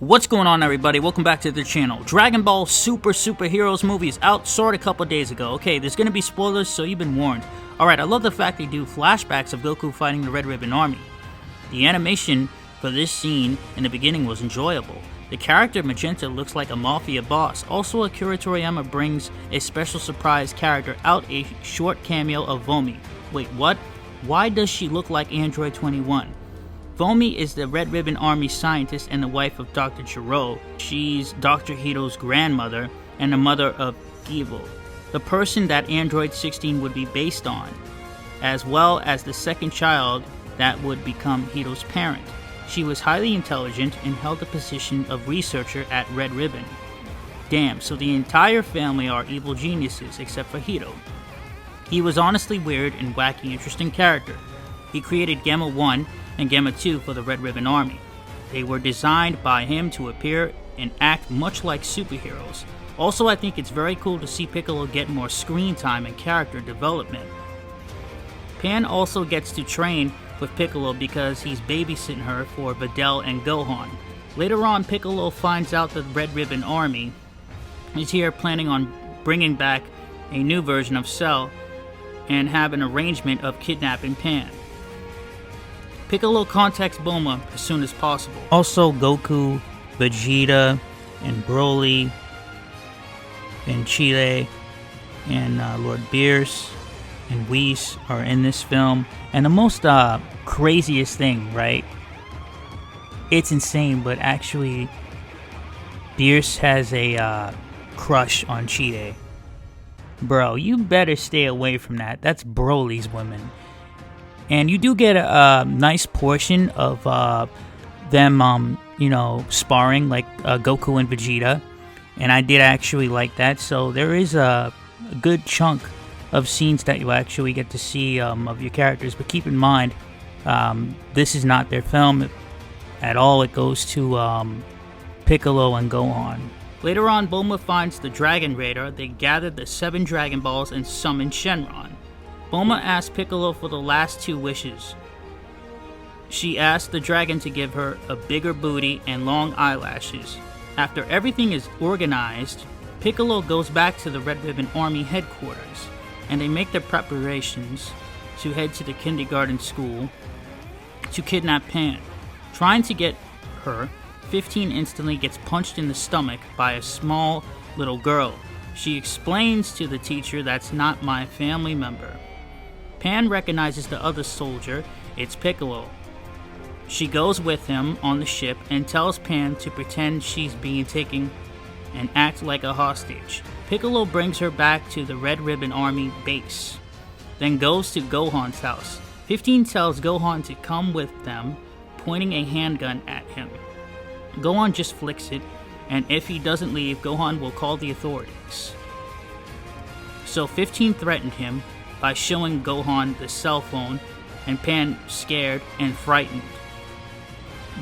What's going on, everybody? Welcome back to the channel. Dragon Ball Superheroes movie is out, a couple days ago. Okay, there's gonna be spoilers, so you've been warned. Alright, I love the fact they do flashbacks of Goku fighting the Red Ribbon Army. The animation for this scene in the beginning was enjoyable. The character Magenta looks like a mafia boss. Also, Akira Toriyama brings a special surprise character out, a short cameo of Vomi. Wait, what? Why does she look like Android 21? Vomi is the Red Ribbon Army scientist and the wife of Dr. Gero. She's Dr. Hito's grandmother and the mother of Givo, the person that Android 16 would be based on, as well as the second child that would become Hito's parent. She was highly intelligent and held the position of researcher at Red Ribbon. Damn, so the entire family are evil geniuses except for Hito. He was honestly weird and wacky, interesting character. He created Gamma 1 and Gamma 2 for the Red Ribbon Army. They were designed by him to appear and act much like superheroes. Also, I think it's very cool to see Piccolo get more screen time and character development. Pan also gets to train with Piccolo because he's babysitting her for Videl and Gohan. Later on, Piccolo finds out that the Red Ribbon Army is here planning on bringing back a new version of Cell and have an arrangement of kidnapping Pan. Piccolo contacts Bulma as soon as possible. Also, Goku, Vegeta, and Broly, and Chile, and Lord Beerus, and Whis are in this film. And the most craziest thing, right? It's insane, but actually, Beerus has a crush on Chile. Bro, you better stay away from that. That's Broly's woman. And you do get a nice portion of them, sparring, like Goku and Vegeta. And I did actually like that. So there is a good chunk of scenes that you actually get to see of your characters. But keep in mind, this is not their film at all. It goes to Piccolo and Gohan. Later on, Bulma finds the Dragon Raider. They gather the 7 Dragon Balls and summon Shenron. Bulma asks Piccolo for the last 2 wishes. She asks the dragon to give her a bigger booty and long eyelashes. After everything is organized, Piccolo goes back to the Red Ribbon Army headquarters, and they make their preparations to head to the kindergarten school to kidnap Pan. Trying to get her, 15 instantly gets punched in the stomach by a small little girl. She explains to the teacher, "That's not my family member." Pan recognizes the other soldier, it's Piccolo. She goes with him on the ship and tells Pan to pretend she's being taken and act like a hostage. Piccolo brings her back to the Red Ribbon Army base, then goes to Gohan's house. 15 tells Gohan to come with them, pointing a handgun at him. Gohan just flicks it, and if he doesn't leave, Gohan will call the authorities. So 15 threatened him by showing Gohan the cell phone, and Pan scared and frightened.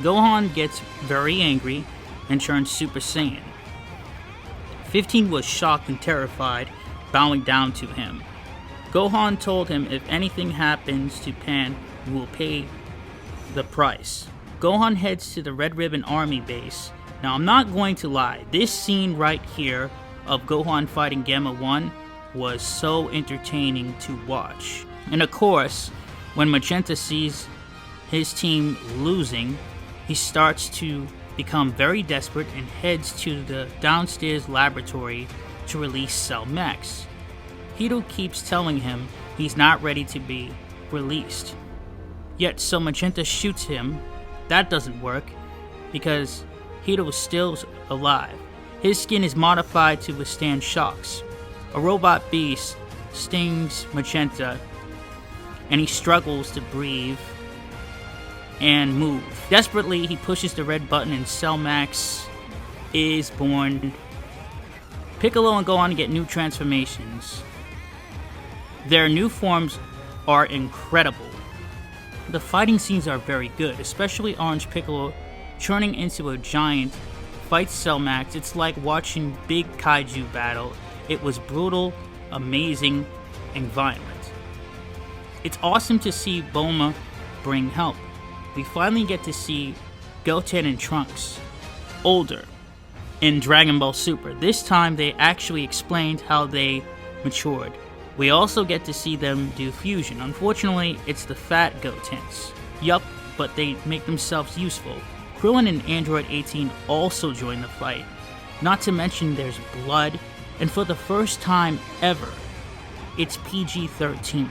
Gohan gets very angry and turns Super Saiyan. 15 was shocked and terrified, bowing down to him. Gohan told him if anything happens to Pan, he will pay the price. Gohan heads to the Red Ribbon Army base. Now, I'm not going to lie, this scene right here of Gohan fighting Gamma 1 was so entertaining to watch. And of course, when Magenta sees his team losing, he starts to become very desperate and heads to the downstairs laboratory to release Cell Max. Hito keeps telling him he's not ready to be released. Yet, so Magenta shoots him. That doesn't work because Hito is still alive. His skin is modified to withstand shocks. A robot beast stings Magenta, and he struggles to breathe and move. Desperately, he pushes the red button and Cell Max is born. Piccolo and Gohan get new transformations. Their new forms are incredible. The fighting scenes are very good, especially Orange Piccolo turning into a giant, fights Cell Max. It's like watching big kaiju battle. It was brutal, amazing, and violent. It's awesome to see Bulma bring help. We finally get to see Goten and Trunks. older in Dragon Ball Super. This time they actually explained how they matured. We also get to see them do fusion. Unfortunately, it's the fat Gotens. Yup, but they make themselves useful. Krillin and Android 18 also join the fight. Not to mention there's blood, and for the first time ever, it's PG-13.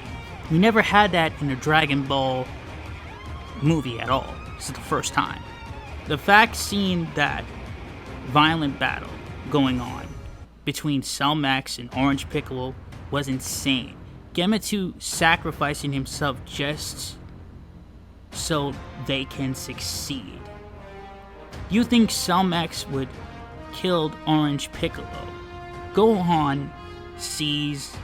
We never had that in a Dragon Ball movie at all. This is the first time. The fact seeing that violent battle going on between Cell Max and Orange Piccolo was insane. Gemetsu sacrificing himself just so they can succeed. You think Cell Max would kill Orange Piccolo? Gohan sees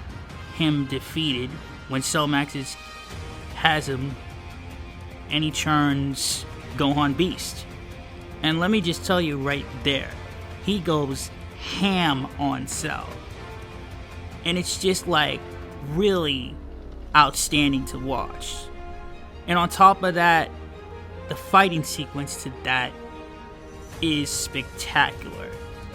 him defeated when Cell Max has him, and he turns Gohan Beast. And let me just tell you right there, he goes ham on Cell. And it's just like really outstanding to watch. And on top of that, the fighting sequence to that is spectacular.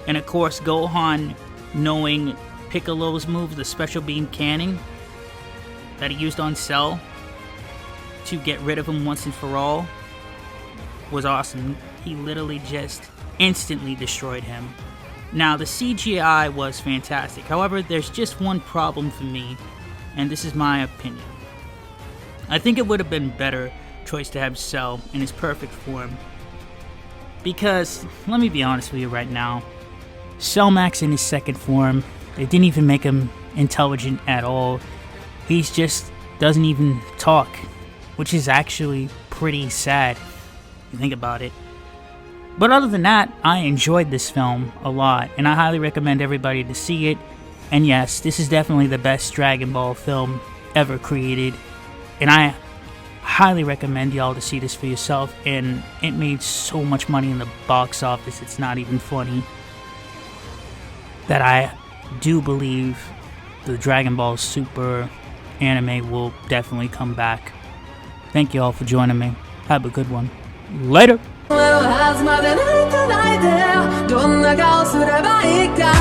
And of course, Gohan knowing Piccolo's move, the special beam cannon that he used on Cell to get rid of him once and for all, was awesome. He literally just instantly destroyed him. Now, the CGI was fantastic. However, there's just one problem for me, and this is my opinion. I think it would have been better choice to have Cell in his perfect form. Because, let me be honest with you right now, Cell Max in his second form, they didn't even make him intelligent at all. He's just doesn't even talk, which is actually pretty sad if you think about it. But other than that, I enjoyed this film a lot, and I highly recommend everybody to see it. And yes, this is definitely the best Dragon Ball film ever created, and I highly recommend y'all to see this for yourself. And it made so much money in the box office, it's not even funny, that I do believe the Dragon Ball Super anime will definitely come back. Thank you all for joining me. Have a good one. Later! はずまでないと泣いてどんな顔すればいいか